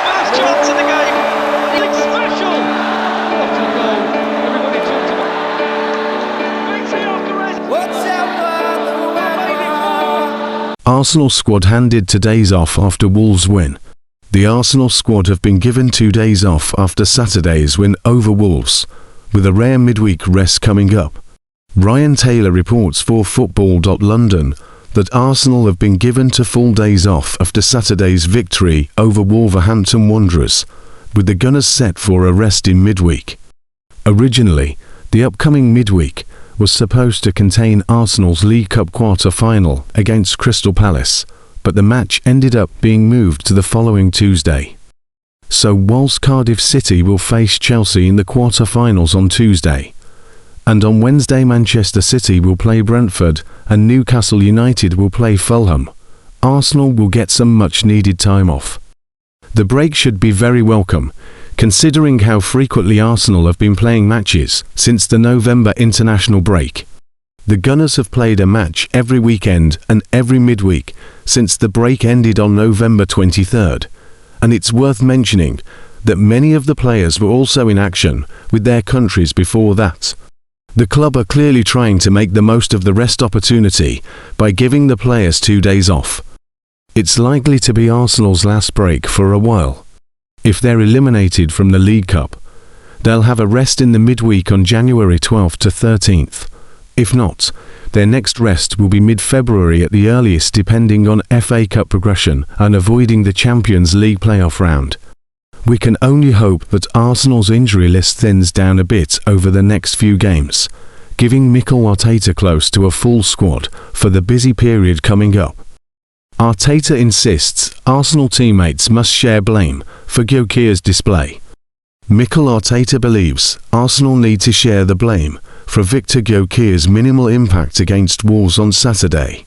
first chance of the game. It's special. What a goal. Everybody talked about it. Arsenal squad handed 2 days off after Wolves win. The Arsenal squad have been given 2 days off after Saturday's win over Wolves, with a rare midweek rest coming up. Ryan Taylor reports for Football.London that Arsenal have been given 2 full days off after Saturday's victory over Wolverhampton Wanderers, with the Gunners set for a rest in midweek. Originally, the upcoming midweek was supposed to contain Arsenal's League Cup quarter-final against Crystal Palace, but the match ended up being moved to the following Tuesday. So whilst Cardiff City will face Chelsea in the quarter-finals on Tuesday, and on Wednesday Manchester City will play Brentford and Newcastle United will play Fulham, Arsenal will get some much-needed time off. The break should be very welcome, considering how frequently Arsenal have been playing matches since the November international break. The Gunners have played a match every weekend and every midweek since the break ended on November 23rd, and it's worth mentioning that many of the players were also in action with their countries before that. The club are clearly trying to make the most of the rest opportunity by giving the players 2 days off. It's likely to be Arsenal's last break for a while. If they're eliminated from the League Cup, they'll have a rest in the midweek on January 12th to 13th. If not, their next rest will be mid-February at the earliest, depending on FA Cup progression and avoiding the Champions League playoff round. We can only hope that Arsenal's injury list thins down a bit over the next few games, giving Mikel Arteta close to a full squad for the busy period coming up. Arteta insists Arsenal teammates must share blame for Gyokeres' display. Mikel Arteta believes Arsenal need to share the blame for Victor Gyokeres' minimal impact against Wolves on Saturday,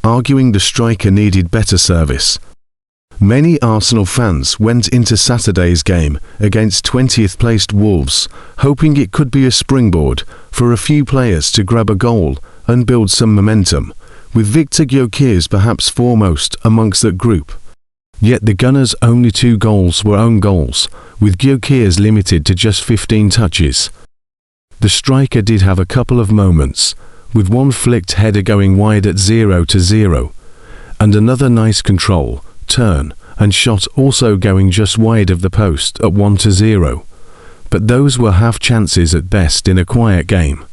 arguing the striker needed better service. Many Arsenal fans went into Saturday's game against 20th placed Wolves, hoping it could be a springboard for a few players to grab a goal and build some momentum, with Victor Gyokeres perhaps foremost amongst that group. Yet the Gunners' only 2 goals were own goals, with Gyokeres limited to just 15 touches. The striker did have a couple of moments, with one flicked header going wide at 0-0, and another nice control, turn and shot also going just wide of the post at 1-0, but those were half chances at best in a quiet game.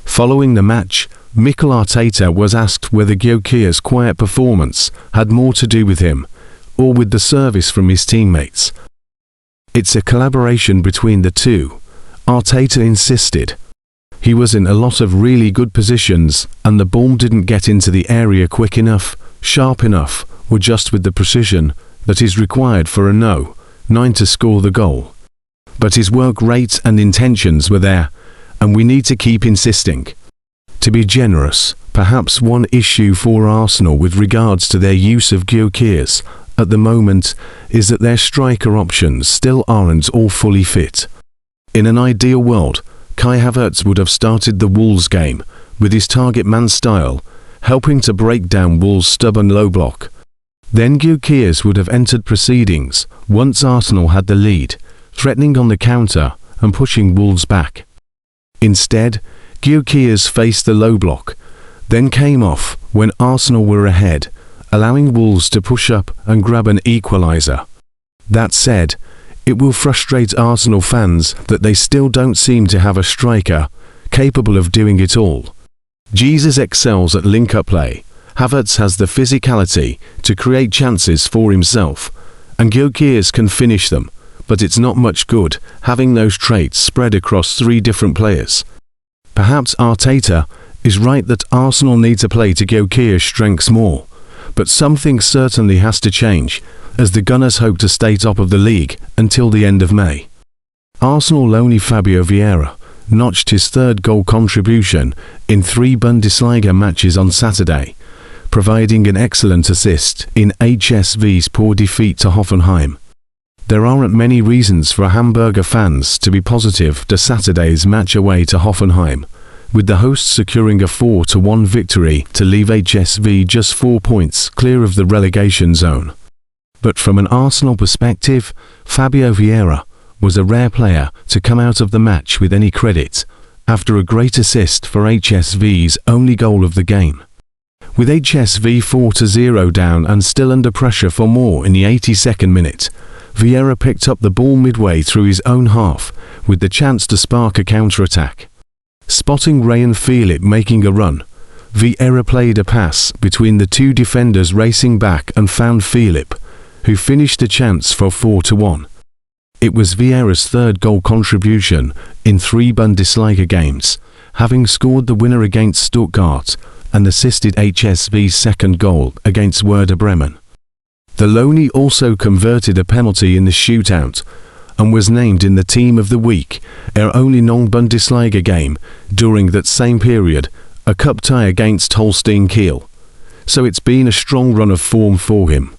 Following the match, Mikel Arteta was asked whether Gyokeres' quiet performance had more to do with him or with the service from his teammates. It's a collaboration between the two, Arteta insisted. He was in a lot of really good positions and the ball didn't get into the area quick enough, sharp enough, or just with the precision that is required for a 9 to score the goal. But his work rate and intentions were there, and we need to keep insisting. To be generous, perhaps one issue for Arsenal with regards to their use of Gyokeres at the moment is that their striker options still aren't all fully fit. In an ideal world, Kai Havertz would have started the Wolves game with his target man style, helping to break down Wolves' stubborn low block. Then Gyokeres would have entered proceedings once Arsenal had the lead, threatening on the counter and pushing Wolves back. Instead, Gyokeres faced the low block, then came off when Arsenal were ahead, allowing Wolves to push up and grab an equaliser. That said, it will frustrate Arsenal fans that they still don't seem to have a striker capable of doing it all. Jesus excels at link-up play. Havertz has the physicality to create chances for himself, and Gyokeres can finish them, but it's not much good having those traits spread across 3 different players. Perhaps Arteta is right that Arsenal need to play to Gyokeres' strengths more, but something certainly has to change, as the Gunners hope to stay top of the league until the end of May. Arsenal loanee Fabio Vieira notched his 3rd goal contribution in 3 Bundesliga matches on Saturday, providing an excellent assist in HSV's poor defeat to Hoffenheim. There aren't many reasons for Hamburger fans to be positive to Saturday's match away to Hoffenheim, with the hosts securing a 4-1 victory to leave HSV just 4 points clear of the relegation zone. But from an Arsenal perspective, Fabio Vieira was a rare player to come out of the match with any credit, after a great assist for HSV's only goal of the game. With HSV 4-0 down and still under pressure for more in the 82nd minute, Vieira picked up the ball midway through his own half with the chance to spark a counter-attack. Spotting Ryan Philip making a run, Vieira played a pass between the two defenders racing back and found Philip, who finished the chance for 4-1. It was Vieira's third goal contribution in 3 Bundesliga games, having scored the winner against Stuttgart and assisted HSV's second goal against Werder Bremen. The Loney also converted a penalty in the shootout and was named in the Team of the Week, their only non-Bundesliga game during that same period, a cup tie against Holstein Kiel. So it's been a strong run of form for him.